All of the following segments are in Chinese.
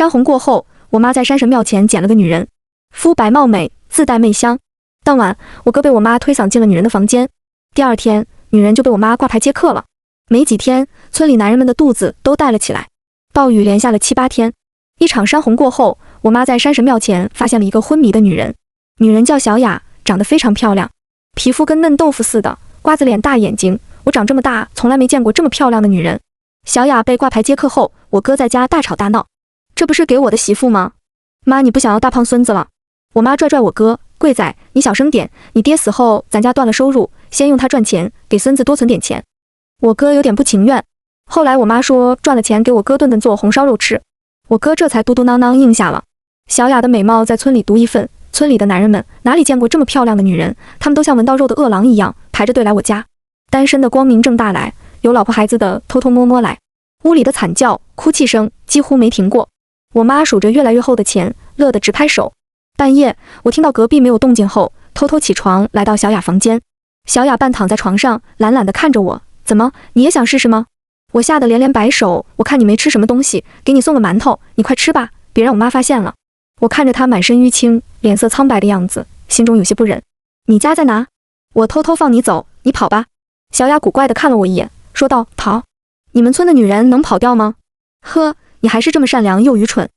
山洪过后，我妈在山神庙前捡了个女人，肤白貌美，自带媚香。当晚，我哥被我妈推搡进了女人的房间。第二天，女人就被我妈挂牌接客了。没几天，村里男人们的肚子都带了起来。暴雨连下了7、8天。一场山洪过后，我妈在山神庙前发现了一个昏迷的女人。女人叫小雅，长得非常漂亮，皮肤跟嫩豆腐似的，瓜子脸大眼睛。我长这么大，从来没见过这么漂亮的女人。小雅被挂牌接客后，我哥在家大吵大闹。这不是给我的媳妇吗？妈，你不想要大胖孙子了？我妈拽拽我哥，贵仔，你小声点，你爹死后咱家断了收入，先用他赚钱，给孙子多存点钱。我哥有点不情愿。后来我妈说赚了钱给我哥顿顿做红烧肉吃，我哥这才嘟嘟囔囔应下了。小雅的美貌在村里独一份，村里的男人们哪里见过这么漂亮的女人，他们都像闻到肉的饿狼一样排着队来我家。单身的光明正大来，有老婆孩子的偷偷摸摸来。屋里的惨叫哭泣声几乎没停过。我妈数着越来越厚的钱，乐得直拍手。半夜，我听到隔壁没有动静后，偷偷起床来到小雅房间。小雅半躺在床上，懒懒地看着我，怎么，你也想试试吗？我吓得连连摆手，我看你没吃什么东西，给你送个馒头，你快吃吧，别让我妈发现了。我看着她满身淤青，脸色苍白的样子，心中有些不忍。你家在哪？我偷偷放你走，你跑吧。小雅古怪地看了我一眼，说道，跑？你们村的女人能跑掉吗？呵，你还是这么善良又愚蠢。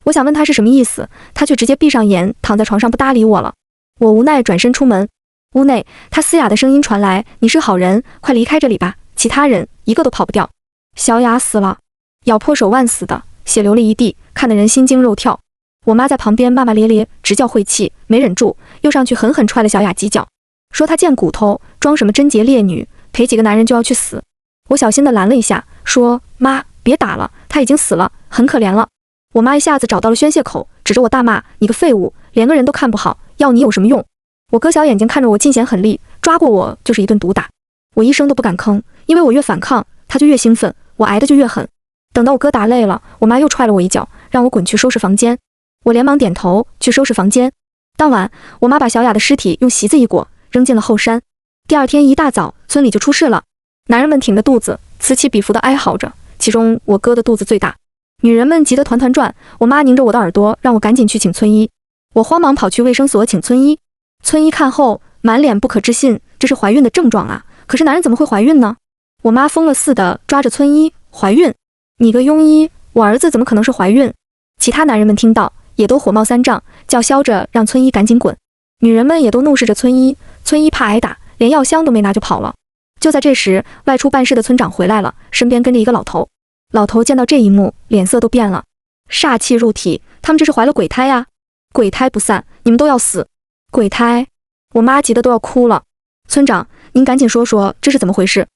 我想问她是什么意思，她却直接闭上眼，躺在床上不搭理我了。我无奈转身出门。屋内，她嘶哑的声音传来，你是好人，快离开这里吧，其他人一个都跑不掉。小雅死了，咬破手腕死的，血流了一地，看得人心惊肉跳。我妈在旁边骂骂咧咧，直叫晦气，没忍住，又上去狠狠踹了小雅几脚，说她贱骨头，装什么贞洁烈女，陪几个男人就要去死。我小心地拦了一下，说，妈，别打了，她已经死了，很可怜了。我妈一下子找到了宣泄口，指着我大骂，你个废物，连个人都看不好，要你有什么用？我哥小眼睛看着我尽显狠厉，抓过我就是一顿毒打。我一声都不敢吭，因为我越反抗，他就越兴奋，我挨得就越狠。等到我哥打累了，我妈又踹了我一脚，让我滚去收拾房间。我连忙点头去收拾房间。当晚，我妈把小雅的尸体用席子一裹，扔进了后山。第二天一大早，村里就出事了。男人们挺着肚子，此起彼伏地哀嚎着，其中我哥的肚子最大。女人们急得团团转，我妈拧着我的耳朵，让我赶紧去请村医。我慌忙跑去卫生所请村医。村医看后，满脸不可置信，这是怀孕的症状啊！可是男人怎么会怀孕呢？我妈疯了似的抓着村医，怀孕？你个庸医，我儿子怎么可能是怀孕？其他男人们听到，也都火冒三丈，叫嚣着让村医赶紧滚。女人们也都怒视着村医，村医怕挨打，连药箱都没拿就跑了。就在这时，外出办事的村长回来了，身边跟着一个老头。老头见到这一幕，脸色都变了，煞气入体，他们这是怀了鬼胎呀！鬼胎不散，你们都要死！鬼胎！我妈急得都要哭了。村长，您赶紧说说这是怎么回事？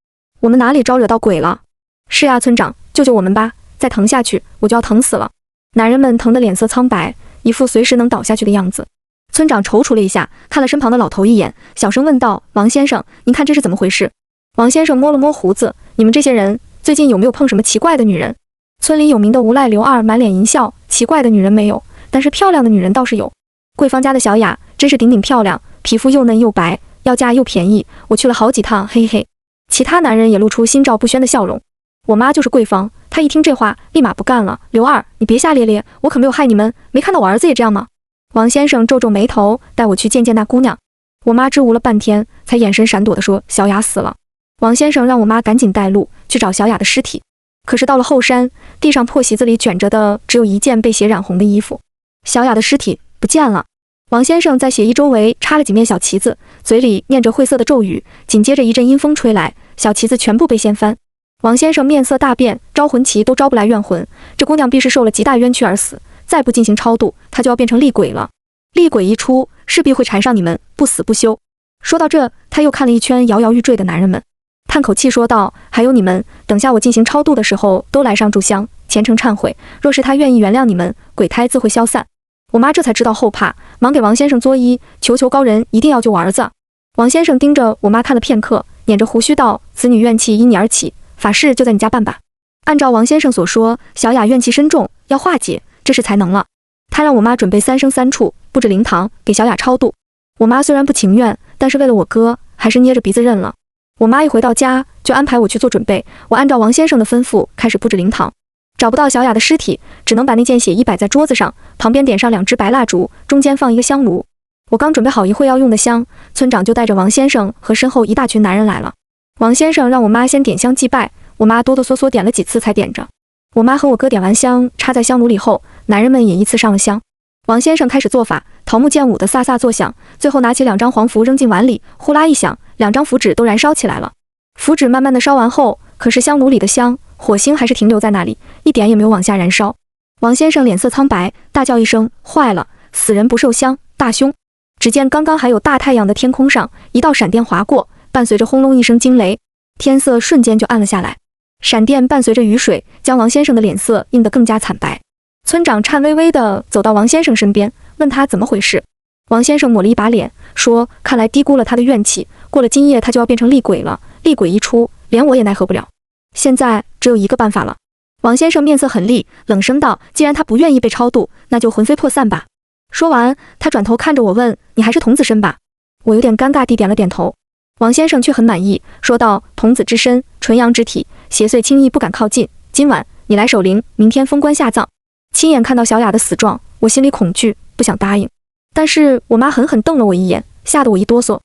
我们哪里招惹到鬼了？是呀，村长，救救我们吧！再疼下去，我就要疼死了。男人们疼得脸色苍白，一副随时能倒下去的样子。村长踌躇了一下，看了身旁的老头一眼，小声问道：“王先生，您看这是怎么回事？”王先生摸了摸胡子：“你们这些人最近有没有碰什么奇怪的女人？”村里有名的无赖刘二满脸淫笑：“奇怪的女人没有，但是漂亮的女人倒是有。贵方家的小雅真是顶顶漂亮，皮肤又嫩又白，要价又便宜，我去了好几趟，嘿嘿。”其他男人也露出心照不宣的笑容。我妈就是贵方，她一听这话，立马不干了：“刘二，你别瞎咧咧，我可没有害你们，没看到我儿子也这样吗？”王先生皱皱眉头，带我去见见那姑娘。我妈支吾了半天，才眼神闪躲地说：“小雅死了。”王先生让我妈赶紧带路去找小雅的尸体。可是到了后山，地上破席子里卷着的只有一件被血染红的衣服，小雅的尸体不见了。王先生在血衣周围插了几面小旗子，嘴里念着晦涩的咒语，紧接着一阵阴风吹来，小旗子全部被掀翻。王先生面色大变，招魂旗都招不来怨魂，这姑娘必是受了极大冤屈而死，再不进行超度，她就要变成厉鬼了。厉鬼一出，势必会缠上你们，不死不休。说到这，他又看了一圈摇摇欲坠的男人们，叹口气说道：“还有你们，等下我进行超度的时候，都来上炷香，虔诚忏悔。若是他愿意原谅你们，鬼胎自会消散。”我妈这才知道后怕，忙给王先生作揖，求求高人一定要救我儿子。王先生盯着我妈看了片刻，捻着胡须道：“此女怨气因你而起，法事就在你家办吧。”按照王先生所说，小雅怨气深重，要化解，这是才能了。他让我妈准备3生3处，布置灵堂，给小雅超度。我妈虽然不情愿，但是为了我哥，还是捏着鼻子认了。我妈一回到家，就安排我去做准备。我按照王先生的吩咐，开始布置灵堂。找不到小雅的尸体，只能把那件血衣摆在桌子上，旁边点上2支白蜡烛，中间放一个香炉。我刚准备好一会要用的香，村长就带着王先生和身后一大群男人来了。王先生让我妈先点香祭拜，我妈哆哆嗦嗦点了几次才点着。我妈和我哥点完香，插在香炉里后，男人们也依次上了香。王先生开始做法，桃木剑舞的飒飒作响，最后拿起2张黄符扔进碗里，呼啦一响，2张符纸都燃烧起来了。符纸慢慢的烧完后，可是香炉里的香火星还是停留在那里，一点也没有往下燃烧。王先生脸色苍白，大叫一声：“坏了！死人不受香，大凶！”只见刚刚还有大太阳的天空上，一道闪电划过，伴随着轰隆一声惊雷，天色瞬间就暗了下来。闪电伴随着雨水，将王先生的脸色映得更加惨白。村长颤巍巍地走到王先生身边，问他怎么回事。王先生抹了一把脸，说：“看来低估了他的怨气，过了今夜他就要变成厉鬼了。厉鬼一出，连我也奈何不了。现在只有一个办法了。”王先生面色很厉，冷声道：“既然他不愿意被超度，那就魂飞魄散吧。”说完，他转头看着我问：“你还是童子身吧？”我有点尴尬地点了点头。王先生却很满意，说道：“童子之身，纯阳之体，邪祟轻易不敢靠近。今晚你来守灵，明天封棺下葬。”亲眼看到小雅的死状，我心里恐惧，不想答应。但是我妈狠狠瞪了我一眼，吓得我一哆嗦。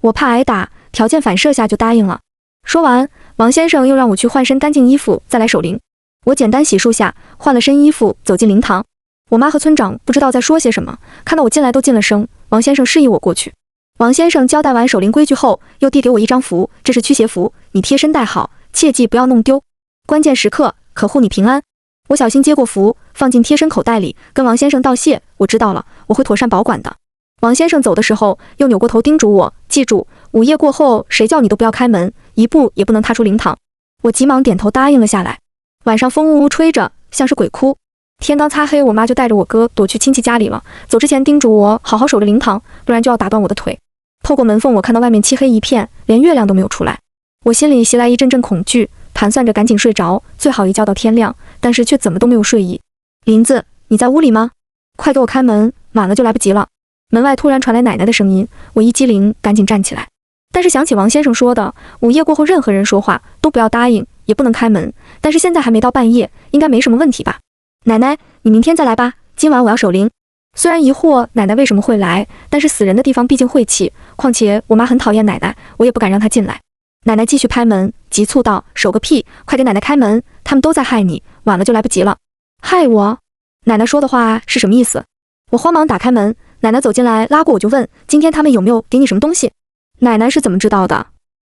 我怕挨打，条件反射下就答应了。说完，王先生又让我去换身干净衣服，再来守灵。我简单洗漱下，换了身衣服，走进灵堂。我妈和村长不知道在说些什么，看到我进来都噤了声。王先生示意我过去。王先生交代完守灵规矩后，又递给我一张符，这是驱邪符，你贴身带好，切记不要弄丢，关键时刻可护你平安。我小心接过符，放进贴身口袋里，跟王先生道谢：“我知道了，我会妥善保管的。”王先生走的时候，又扭过头叮嘱我：“记住，午夜过后，谁叫你都不要开门，一步也不能踏出灵堂。”我急忙点头答应了下来。晚上风呜呜吹着，像是鬼哭。天刚擦黑，我妈就带着我哥躲去亲戚家里了。走之前叮嘱我好好守着灵堂，不然就要打断我的腿。透过门缝，我看到外面漆黑一片，连月亮都没有出来。我心里袭来一阵阵恐惧，盘算着赶紧睡着，最好一觉到天亮，但是却怎么都没有睡意。林子，你在屋里吗？快给我开门，晚了就来不及了。门外突然传来奶奶的声音，我一激灵，赶紧站起来。但是想起王先生说的，午夜过后任何人说话都不要答应，也不能开门。但是现在还没到半夜，应该没什么问题吧？奶奶，你明天再来吧，今晚我要守灵。虽然疑惑奶奶为什么会来，但是死人的地方毕竟晦气，况且我妈很讨厌奶奶，我也不敢让她进来。奶奶继续拍门，急促道：“守个屁，快给奶奶开门，他们都在害你，晚了就来不及了。”害我？奶奶说的话是什么意思？我慌忙打开门，奶奶走进来拉过我就问：“今天他们有没有给你什么东西？”奶奶是怎么知道的？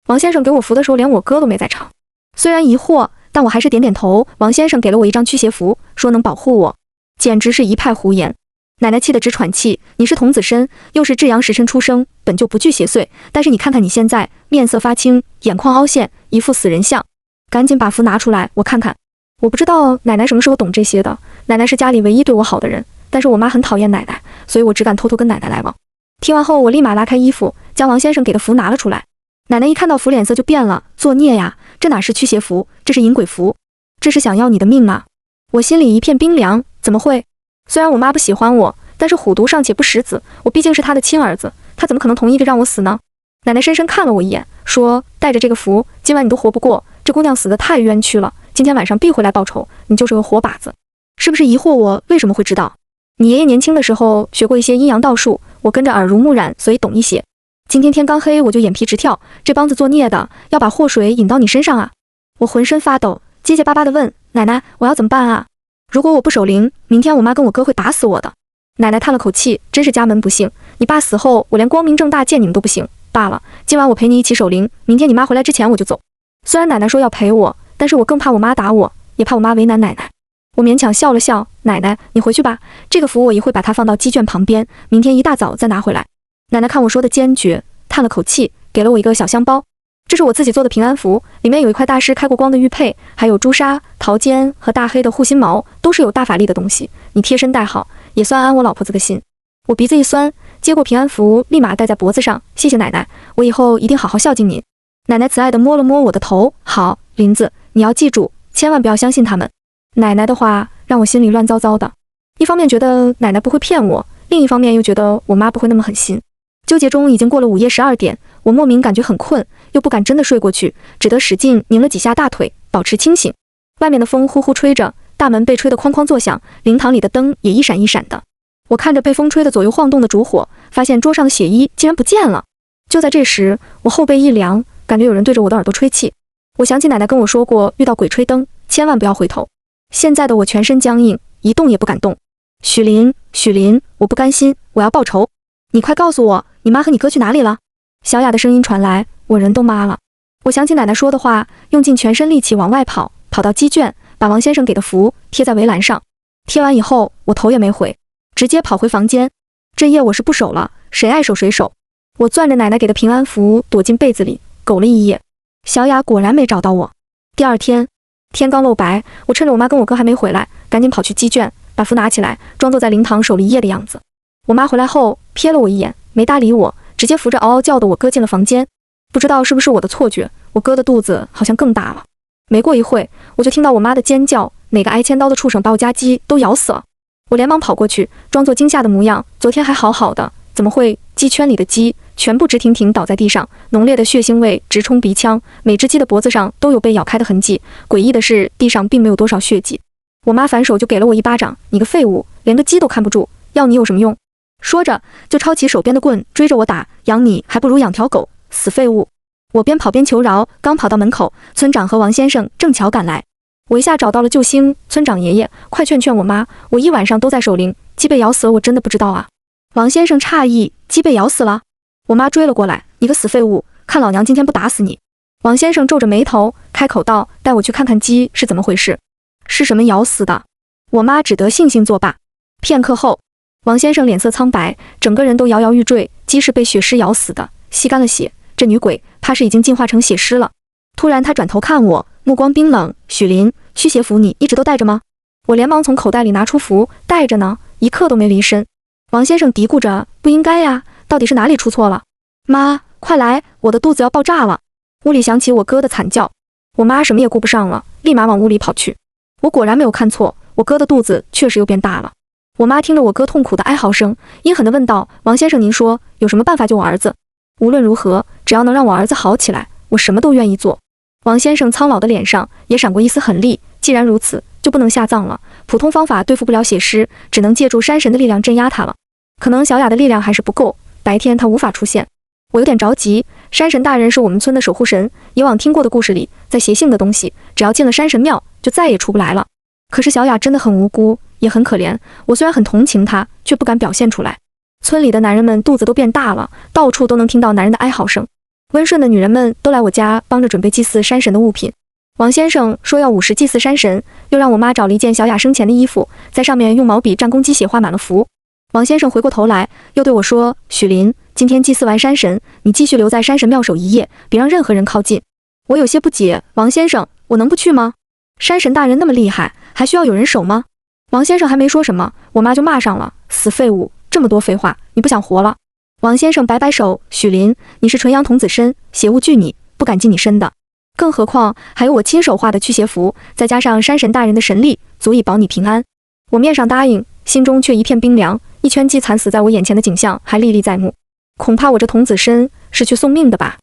王先生给我符的时候，连我哥都没在场。虽然疑惑，但我还是点点头。王先生给了我一张驱邪符，说能保护我，简直是一派胡言。奶奶气得直喘气，你是童子身，又是至阳时辰出生，本就不惧邪祟，但是你看看你现在，面色发青，眼眶凹陷，一副死人相。赶紧把符拿出来，我看看。我不知道奶奶什么时候懂这些的，奶奶是家里唯一对我好的人，但是我妈很讨厌奶奶，所以我只敢偷偷跟奶奶来往。听完后，我立马拉开衣服，将王先生给的符拿了出来。奶奶一看到符，脸色就变了，作孽呀，这哪是驱邪符，这是引鬼符，这是想要你的命吗？我心里一片冰凉，怎么会？虽然我妈不喜欢我，但是虎毒尚且不食子，我毕竟是她的亲儿子，她怎么可能同意让我死呢？奶奶深深看了我一眼，说：“带着这个符，今晚你都活不过，这姑娘死得太冤屈了，今天晚上必回来报仇，你就是个活靶子。”是不是疑惑我为什么会知道？你爷爷年轻的时候学过一些阴阳道术，我跟着耳濡目染，所以懂一些。今天天刚黑我就眼皮直跳，这帮子作孽的要把祸水引到你身上啊！我浑身发抖，结结巴巴地问：“奶奶，我要怎么办啊？如果我不守灵，明天我妈跟我哥会打死我的。”奶奶叹了口气，真是家门不幸，你爸死后我连光明正大见你们都不行。罢了，今晚我陪你一起守灵，明天你妈回来之前我就走。虽然奶奶说要陪我，但是我更怕我妈打我，也怕我妈为难奶奶。我勉强笑了笑，奶奶，你回去吧，这个符我也会把它放到鸡圈旁边，明天一大早再拿回来。奶奶看我说的坚决，叹了口气，给了我一个小香包。这是我自己做的平安符，里面有一块大师开过光的玉佩，还有朱砂、桃尖和大黑的护心毛，都是有大法力的东西，你贴身戴好，也算安我老婆子个心。我鼻子一酸，接过平安符，立马戴在脖子上。谢谢奶奶，我以后一定好好孝敬您。奶奶慈爱地摸了摸我的头，好，林子，你要记住，千万不要相信他们。奶奶的话让我心里乱糟糟的，一方面觉得奶奶不会骗我，另一方面又觉得我妈不会那么狠心。纠结中已经过了午夜12点，我莫名感觉很困，又不敢真的睡过去，只得使劲拧了几下大腿，保持清醒。外面的风呼呼吹着，大门被吹得哐哐作响，灵堂里的灯也一闪一闪的。我看着被风吹得左右晃动的烛火，发现桌上的血衣竟然不见了。就在这时，我后背一凉，感觉有人对着我的耳朵吹气。我想起奶奶跟我说过，遇到鬼吹灯，千万不要回头。现在的我全身僵硬，一动也不敢动。许林，许林，我不甘心，我要报仇。你快告诉我，你妈和你哥去哪里了？小雅的声音传来，我人都麻了。我想起奶奶说的话，用尽全身力气往外跑，跑到鸡圈，把王先生给的符贴在围栏上。贴完以后，我头也没回，直接跑回房间。这夜我是不守了，谁爱守谁守。我攥着奶奶给的平安符，躲进被子里，苟了一夜。小雅果然没找到我。第二天，天刚露白，我趁着我妈跟我哥还没回来，赶紧跑去鸡圈，把符拿起来，装作在灵堂守了一夜的样子。我妈回来后瞥了我一眼，没搭理我，直接扶着嗷嗷叫的我哥进了房间。不知道是不是我的错觉，我哥的肚子好像更大了。没过一会，我就听到我妈的尖叫，哪个挨千刀的畜生把我家鸡都咬死了。我连忙跑过去，装作惊吓的模样，昨天还好好的，怎么会？鸡圈里的鸡全部直挺挺倒在地上，浓烈的血腥味直冲鼻腔，每只鸡的脖子上都有被咬开的痕迹。诡异的是，地上并没有多少血迹。我妈反手就给了我一巴掌，你个废物，连个鸡都看不住，要你有什么用？说着就抄起手边的棍追着我打，养你还不如养条狗，死废物！我边跑边求饶，刚跑到门口，村长和王先生正巧赶来。我一下找到了救星，村长爷爷，快劝劝我妈，我一晚上都在守灵，鸡被咬死了，我真的不知道啊。王先生诧异，鸡被咬死了？我妈追了过来，你个死废物，看老娘今天不打死你！王先生皱着眉头，开口道，带我去看看鸡是怎么回事，是什么咬死的？我妈只得悻悻作罢。片刻后，王先生脸色苍白，整个人都摇摇欲坠，鸡是被血尸咬死的，吸干了血，这女鬼怕是已经进化成血尸了。突然他转头看我，目光冰冷，许林，驱邪符你一直都带着吗？我连忙从口袋里拿出符，带着呢，一刻都没离身。王先生嘀咕着，不应该呀，到底是哪里出错了？妈，快来，我的肚子要爆炸了！屋里响起我哥的惨叫，我妈什么也顾不上了，立马往屋里跑去。我果然没有看错，我哥的肚子确实又变大了。我妈听着我哥痛苦的哀嚎声，阴狠地问道，王先生您说有什么办法救我儿子？无论如何，只要能让我儿子好起来，我什么都愿意做。王先生苍老的脸上也闪过一丝狠厉，既然如此，就不能下葬了，普通方法对付不了血尸，只能借助山神的力量镇压他了。可能小雅的力量还是不够，白天他无法出现。我有点着急，山神大人是我们村的守护神，以往听过的故事里，在邪性的东西只要进了山神庙就再也出不来了。可是小雅真的很无辜，也很可怜，我虽然很同情她，却不敢表现出来。村里的男人们肚子都变大了，到处都能听到男人的哀嚎声。温顺的女人们都来我家帮着准备祭祀山神的物品。王先生说要50祭祀山神，又让我妈找了一件小雅生前的衣服，在上面用毛笔蘸公鸡血画满了符。王先生回过头来，又对我说，许林，今天祭祀完山神，你继续留在山神庙守一夜，别让任何人靠近。我有些不解，王先生，我能不去吗？山神大人那么厉害，还需要有人守吗？王先生还没说什么，我妈就骂上了，死废物，这么多废话，你不想活了？王先生摆摆手，许林，你是纯阳童子身，邪物惧你，不敢近你身的。更何况还有我亲手画的驱邪符，再加上山神大人的神力，足以保你平安。我面上答应，心中却一片冰凉，一圈鸡惨死在我眼前的景象还历历在目。恐怕我这童子身是去送命的吧。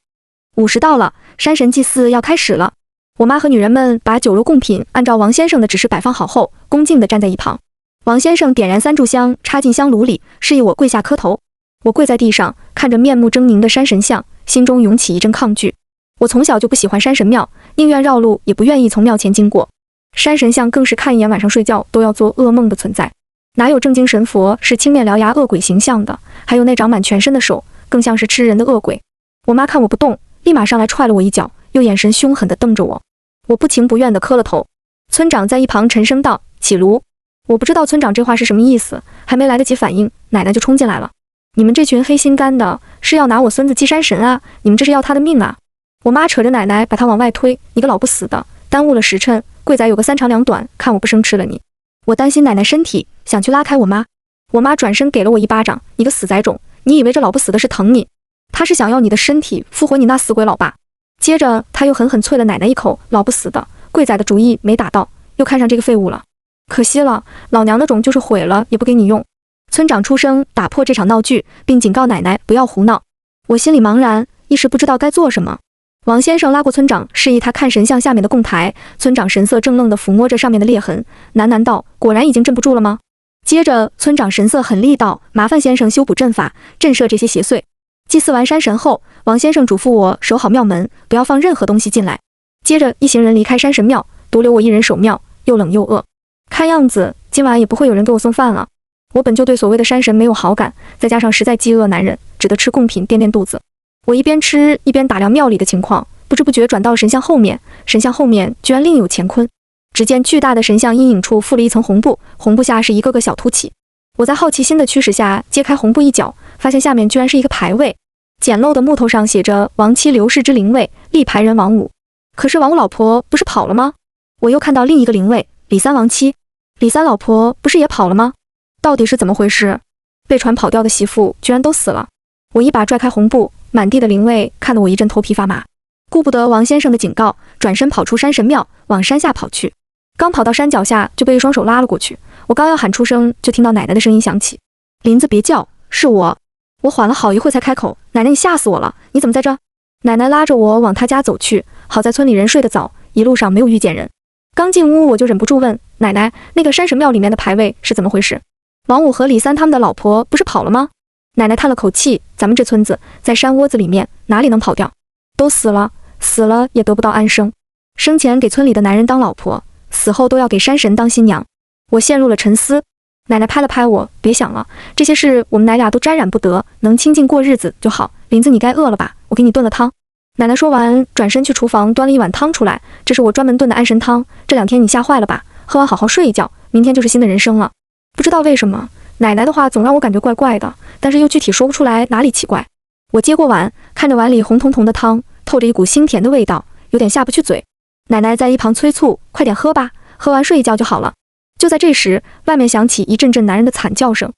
午时到了，山神祭祀要开始了。我妈和女人们把酒肉贡品按照王先生的指示摆放好后，恭敬地站在一旁。王先生点燃3炷香，插进香炉里，示意我跪下磕头。我跪在地上，看着面目狰狞的山神像，心中涌起一阵抗拒。我从小就不喜欢山神庙，宁愿绕路也不愿意从庙前经过。山神像更是看一眼晚上睡觉都要做噩梦的存在。哪有正经神佛是青面獠牙恶鬼形象的？还有那长满全身的手，更像是吃人的恶鬼。我妈看我不动，立马上来踹了我一脚，又眼神凶狠地瞪着我。我不情不愿地磕了头。村长在一旁沉声道，起炉。我不知道村长这话是什么意思，还没来得及反应，奶奶就冲进来了。你们这群黑心肝的，是要拿我孙子祭山神啊？你们这是要他的命啊？我妈扯着奶奶把他往外推，你个老不死的，耽误了时辰，贵仔有个3长2短，看我不生吃了你。我担心奶奶身体，想去拉开我妈。我妈转身给了我一巴掌，你个死崽种，你以为这老不死的是疼你？他是想要你的身体复活你那死鬼老爸。接着他又狠狠啐了奶奶一口，老不死的，贵仔的主意没打到，又看上这个废物了。可惜了，老娘的种就是毁了也不给你用。村长出声打破这场闹剧，并警告奶奶不要胡闹。我心里茫然，一时不知道该做什么。王先生拉过村长，示意他看神像下面的供台。村长神色怔愣地抚摸着上面的裂痕，喃喃道：“果然已经镇不住了吗？”接着，村长神色狠厉道：“麻烦先生修补阵法，震慑这些邪祟。”祭祀完山神后，王先生嘱咐我守好庙门，不要放任何东西进来。接着，一行人离开山神庙，独留我一人守庙，又冷又饿。看样子今晚也不会有人给我送饭了。我本就对所谓的山神没有好感，再加上实在饥饿难忍，只得吃贡品垫垫肚子。我一边吃一边打量庙里的情况，不知不觉转到神像后面，神像后面居然另有乾坤。只见巨大的神像阴影处附了一层红布，红布下是一个个小凸起。我在好奇心的驱使下揭开红布一角，发现下面居然是一个牌位，简陋的木头上写着亡妻刘氏之灵位，立牌人王五。可是王五老婆不是跑了吗？我又看到另一个灵位，李三亡妻，李三老婆不是也跑了吗？到底是怎么回事？被传跑掉的媳妇居然都死了。我一把拽开红布，满地的灵位看得我一阵头皮发麻。顾不得王先生的警告，转身跑出山神庙，往山下跑去。刚跑到山脚下，就被一双手拉了过去。我刚要喊出声，就听到奶奶的声音响起：“林子别叫，是我。”我缓了好一会才开口：“奶奶，你吓死我了，你怎么在这？”奶奶拉着我往她家走去，好在村里人睡得早，一路上没有遇见人。刚进屋，我就忍不住问奶奶：“那个山神庙里面的牌位是怎么回事？王五和李三他们的老婆不是跑了吗？”奶奶叹了口气：“咱们这村子在山窝子里面，哪里能跑掉？都死了，死了也得不到安生。生前给村里的男人当老婆，死后都要给山神当新娘。”我陷入了沉思。奶奶拍了拍我：“别想了，这些事我们奶俩都沾染不得，能清静过日子就好。林子，你该饿了吧？我给你炖了汤。”奶奶说完，转身去厨房端了一碗汤出来：“这是我专门炖的安神汤，这2天你吓坏了吧？喝完好好睡一觉，明天就是新的人生了。”不知道为什么，奶奶的话总让我感觉怪怪的，但是又具体说不出来哪里奇怪。我接过碗，看着碗里红彤彤的汤，透着一股腥甜的味道，有点下不去嘴。奶奶在一旁催促：“快点喝吧，喝完睡一觉就好了。”就在这时，外面响起一阵阵男人的惨叫声。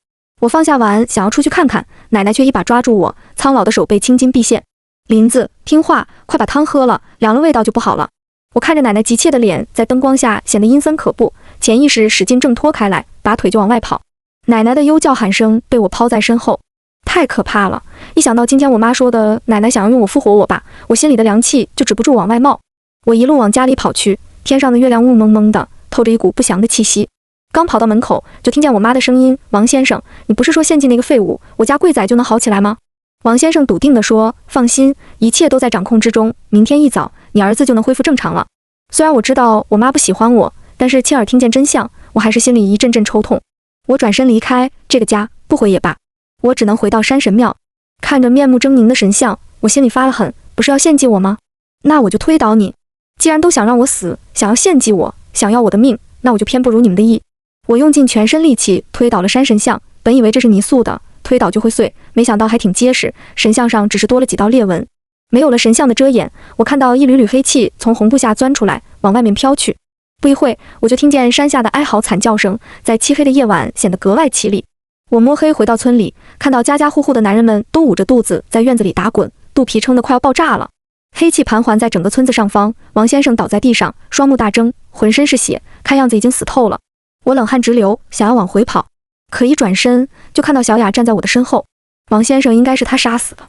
我放下碗，想要出去看看，奶奶却一把抓住我，苍老的手背青筋毕现：“林子，听话，快把汤喝了，凉了味道就不好了。”我看着奶奶急切的脸，在灯光下显得阴森可怖，潜意识使劲挣脱开来，拔腿就往外跑。奶奶的幽叫喊声被我抛在身后，太可怕了！一想到今天我妈说的奶奶想要用我复活我爸，我心里的凉气就止不住往外冒。我一路往家里跑去，天上的月亮雾蒙蒙的，透着一股不祥的气息。刚跑到门口，就听见我妈的声音：“王先生，你不是说献祭那个废物，我家贵仔就能好起来吗？”王先生笃定地说：“放心，一切都在掌控之中，明天一早，你儿子就能恢复正常了。”虽然我知道我妈不喜欢我，但是亲耳听见真相，我还是心里一阵阵抽痛。我转身离开这个家，不回也罢，我只能回到山神庙。看着面目狰狞的神像，我心里发了狠：不是要献祭我吗？那我就推倒你！既然都想让我死，想要献祭我，想要我的命，那我就偏不如你们的意。我用尽全身力气推倒了山神像，本以为这是泥塑的，推倒就会碎，没想到还挺结实，神像上只是多了几道裂纹。没有了神像的遮掩，我看到一缕缕黑气从红布下钻出来，往外面飘去。不一会，我就听见山下的哀嚎惨叫声，在漆黑的夜晚显得格外凄厉。我摸黑回到村里，看到家家户户的男人们都捂着肚子在院子里打滚，肚皮撑得快要爆炸了。黑气盘桓在整个村子上方，王先生倒在地上，双目大睁，浑身是血，看样子已经死透了。我冷汗直流，想要往回跑，可一转身就看到小雅站在我的身后。王先生应该是他杀死的。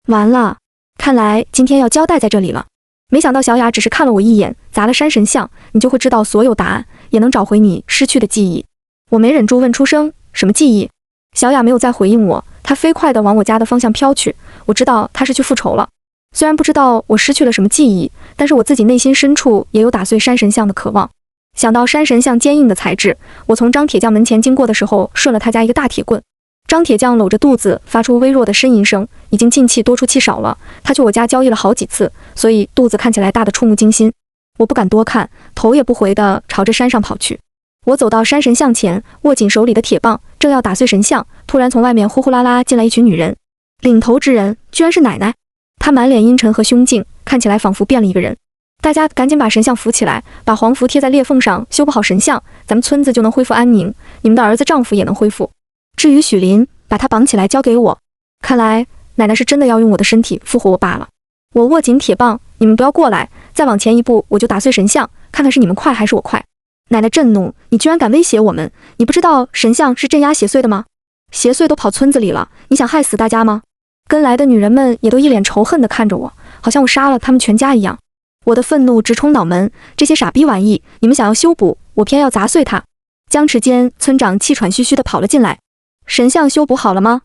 完了，看来今天要交代在这里了。没想到小雅只是看了我一眼，砸了山神像，你就会知道所有答案，也能找回你失去的记忆。我没忍住问出声：什么记忆？小雅没有再回应我，她飞快地往我家的方向飘去。我知道她是去复仇了。虽然不知道我失去了什么记忆，但是我自己内心深处也有打碎山神像的渴望。想到山神像坚硬的材质，我从张铁匠门前经过的时候，顺了他家一个大铁棍。张铁匠搂着肚子发出微弱的呻吟声，已经进气多出气少了。他去我家交易了好几次，所以肚子看起来大得触目惊心。我不敢多看，头也不回地朝着山上跑去。我走到山神像前，握紧手里的铁棒，正要打碎神像，突然从外面呼呼啦啦进来一群女人，领头之人居然是奶奶。她满脸阴沉和凶劲，看起来仿佛变了一个人。大家赶紧把神像扶起来，把黄符贴在裂缝上，修补好神像，咱们村子就能恢复安宁，你们的儿子丈夫也能恢复。至于许林，把他绑起来交给我。看来奶奶是真的要用我的身体复活我爸了。我握紧铁棒，你们不要过来，再往前一步我就打碎神像，看看是你们快还是我快。奶奶震怒：你居然敢威胁我们，你不知道神像是镇压邪祟的吗？邪祟都跑村子里了，你想害死大家吗？跟来的女人们也都一脸仇恨地看着我，好像我杀了他们全家一样。我的愤怒直冲脑门，这些傻逼玩意，你们想要修补，我偏要砸碎它。僵持间，村长气喘吁吁地跑了进来。神像修补好了吗？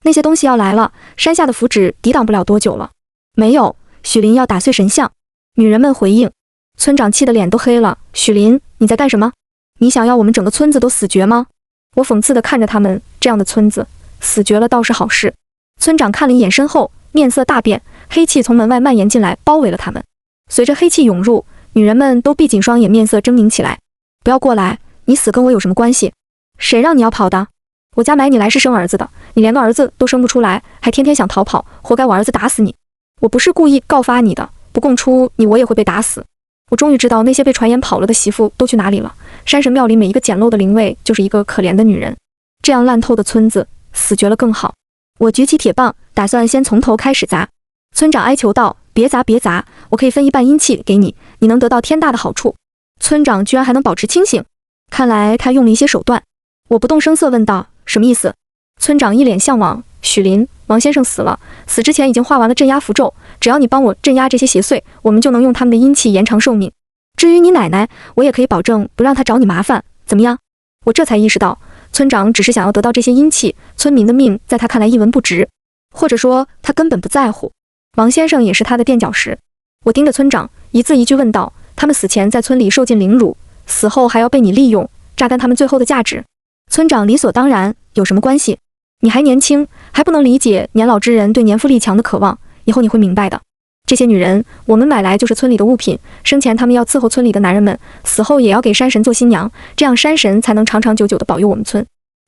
那些东西要来了，山下的符纸抵挡不了多久了。没有，许林要打碎神像。女人们回应。村长气得脸都黑了。许林，你在干什么？你想要我们整个村子都死绝吗？我讽刺地看着他们，这样的村子，死绝了倒是好事。村长看了一眼身后，面色大变，黑气从门外蔓延进来，包围了他们。随着黑气涌入，女人们都闭紧双眼，面色狰狞起来。不要过来，你死跟我有什么关系？谁让你要跑的？我家买你来是生儿子的，你连个儿子都生不出来，还天天想逃跑，活该我儿子打死你。我不是故意告发你的，不供出你我也会被打死。我终于知道那些被传言跑了的媳妇都去哪里了。山神庙里每一个简陋的灵位就是一个可怜的女人，这样烂透的村子，死绝了更好。我举起铁棒，打算先从头开始砸。村长哀求道：别砸别砸，我可以分一半阴气给你，你能得到天大的好处。村长居然还能保持清醒，看来他用了一些手段。我不动声色问道：什么意思？村长一脸向往。许林，王先生死了，死之前已经画完了镇压符咒，只要你帮我镇压这些邪祟，我们就能用他们的阴气延长寿命。至于你奶奶，我也可以保证不让她找你麻烦，怎么样？我这才意识到，村长只是想要得到这些阴气，村民的命在他看来一文不值，或者说他根本不在乎。王先生也是他的垫脚石。我盯着村长，一字一句问道：他们死前在村里受尽凌辱，死后还要被你利用，榨干他们最后的价值。村长理所当然，有什么关系？你还年轻，还不能理解年老之人对年富力强的渴望，以后你会明白的。这些女人，我们买来就是村里的物品，生前他们要伺候村里的男人们，死后也要给山神做新娘，这样山神才能长长久久地保佑我们村。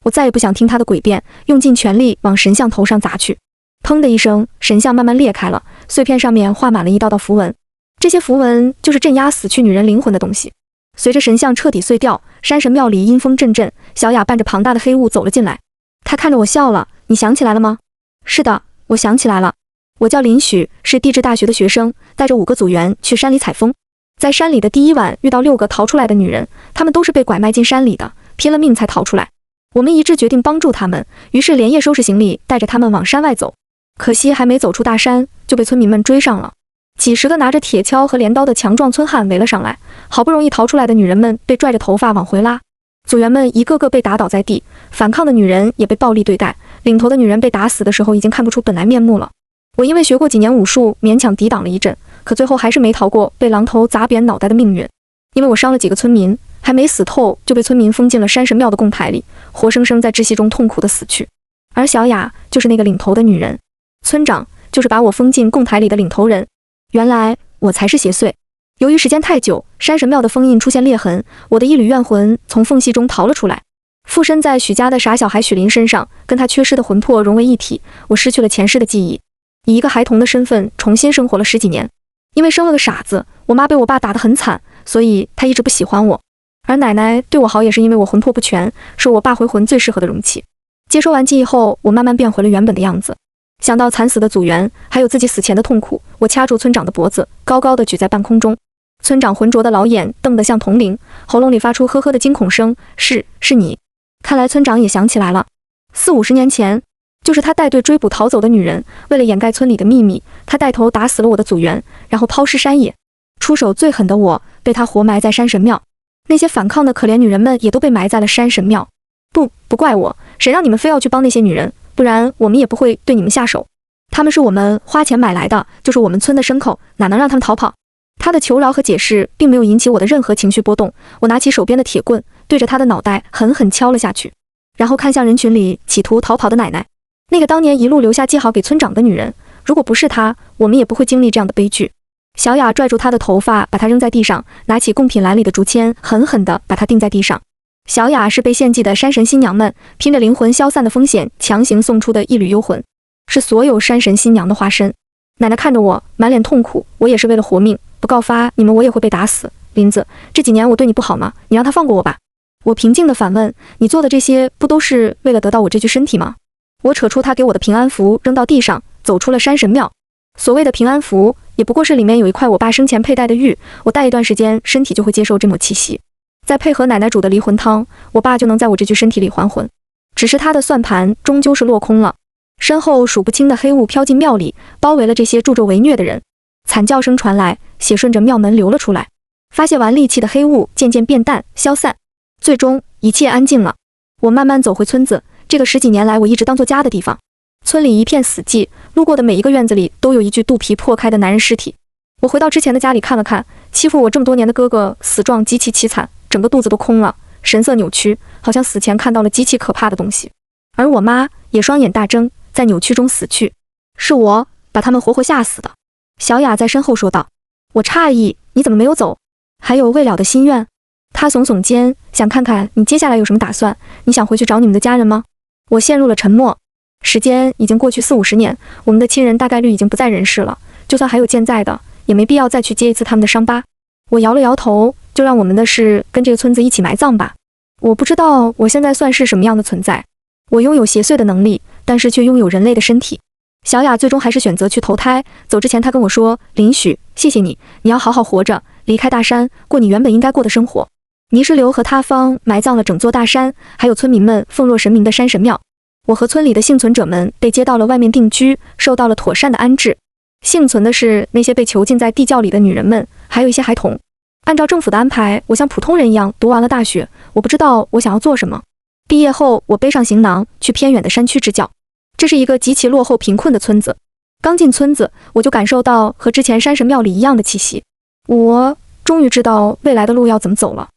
我再也不想听他的诡辩，用尽全力往神像头上砸去。砰的一声，神像慢慢裂开了，碎片上面画满了一道道符文。这些符文就是镇压死去女人灵魂的东西。随着神像彻底碎掉，山神庙里阴风阵阵，小雅伴着庞大的黑雾走了进来。她看着我笑了：你想起来了吗？是的，我想起来了。我叫林许，是地质大学的学生，带着5个组员去山里采风。在山里的第一晚遇到6个逃出来的女人，她们都是被拐卖进山里的，拼了命才逃出来。我们一致决定帮助她们，于是连夜收拾行李，带着她们往山外走。可惜还没走出大山，就被村民们追上了。几十个拿着铁锹和镰刀的强壮村汉围了上来，好不容易逃出来的女人们被拽着头发往回拉。组员们一个个被打倒在地，反抗的女人也被暴力对待，领头的女人被打死的时候已经看不出本来面目了。我因为学过几年武术，勉强抵挡了一阵，可最后还是没逃过被榔头砸扁脑袋的命运。因为我伤了几个村民，还没死透就被村民封进了山神庙的供台里，活生生在窒息中痛苦的死去。而小雅就是那个领头的女人，村长就是把我封进供台里的领头人。原来我才是邪祟。由于时间太久，山神庙的封印出现裂痕，我的一缕怨魂从缝隙中逃了出来，附身在许家的傻小孩许林身上，跟他缺失的魂魄融为一体。我失去了前世的记忆，以一个孩童的身份重新生活了10几年。因为生了个傻子，我妈被我爸打得很惨，所以她一直不喜欢我。而奶奶对我好也是因为我魂魄不全，是我爸回魂最适合的容器。接收完记忆后，我慢慢变回了原本的样子。想到惨死的组员，还有自己死前的痛苦，我掐住村长的脖子，高高的举在半空中。村长浑浊的老眼瞪得像铜铃，喉咙里发出呵呵的惊恐声：是你。看来村长也想起来了，40、50年前，就是他带队追捕逃走的女人，为了掩盖村里的秘密，他带头打死了我的组员，然后抛尸山野。出手最狠的我，被他活埋在山神庙。那些反抗的可怜女人们也都被埋在了山神庙。不怪我，谁让你们非要去帮那些女人，不然我们也不会对你们下手。他们是我们花钱买来的，就是我们村的牲口，哪能让他们逃跑？他的求饶和解释并没有引起我的任何情绪波动，我拿起手边的铁棍，对着他的脑袋狠狠敲了下去，然后看向人群里企图逃跑的奶奶，那个当年一路留下记号给村长的女人。如果不是她，我们也不会经历这样的悲剧。小雅拽住他的头发，把他扔在地上，拿起贡品篮里的竹签，狠狠地把他钉在地上。小雅是被献祭的山神新娘们拼着灵魂消散的风险强行送出的一缕幽魂，是所有山神新娘的化身。奶奶看着我，满脸痛苦。我也是为了活命，不告发你们，我也会被打死。林子，这几年我对你不好吗？你让他放过我吧。我平静地反问，你做的这些不都是为了得到我这具身体吗？我扯出他给我的平安符，扔到地上，走出了山神庙。所谓的平安符，也不过是里面有一块我爸生前佩戴的玉，我戴一段时间，身体就会接受这抹气息，再配合奶奶煮的离魂汤，我爸就能在我这具身体里还魂。只是他的算盘终究是落空了。身后数不清的黑雾飘进庙里，包围了这些助纣为虐的人。惨叫声传来，血顺着庙门流了出来。发泄完戾气的黑雾渐渐变淡消散，最终一切安静了。我慢慢走回村子，这个10几年来我一直当作家的地方。村里一片死寂，路过的每一个院子里都有一具肚皮破开的男人尸体。我回到之前的家里看了看，欺负我这么多年的哥哥死状极其凄惨，整个肚子都空了，神色扭曲，好像死前看到了极其可怕的东西。而我妈也双眼大睁，在扭曲中死去。是我把他们活活吓死的。小雅在身后说道。我诧异，你怎么没有走？还有未了的心愿？她耸耸肩，想看看你接下来有什么打算。你想回去找你们的家人吗？我陷入了沉默。时间已经过去40-50年，我们的亲人大概率已经不在人世了，就算还有健在的，也没必要再去接一次他们的伤疤。我摇了摇头，就让我们的事跟这个村子一起埋葬吧。我不知道我现在算是什么样的存在，我拥有邪祟的能力，但是却拥有人类的身体。小雅最终还是选择去投胎，走之前她跟我说，林许，谢谢你，你要好好活着，离开大山，过你原本应该过的生活。泥石流和塌方埋葬了整座大山，还有村民们奉若神明的山神庙。我和村里的幸存者们被接到了外面定居，受到了妥善的安置。幸存的是那些被囚禁在地窖里的女人们，还有一些孩童。按照政府的安排，我像普通人一样读完了大学，我不知道我想要做什么。毕业后，我背上行囊去偏远的山区支教。这是一个极其落后贫困的村子。刚进村子，我就感受到和之前山神庙里一样的气息。我终于知道未来的路要怎么走了。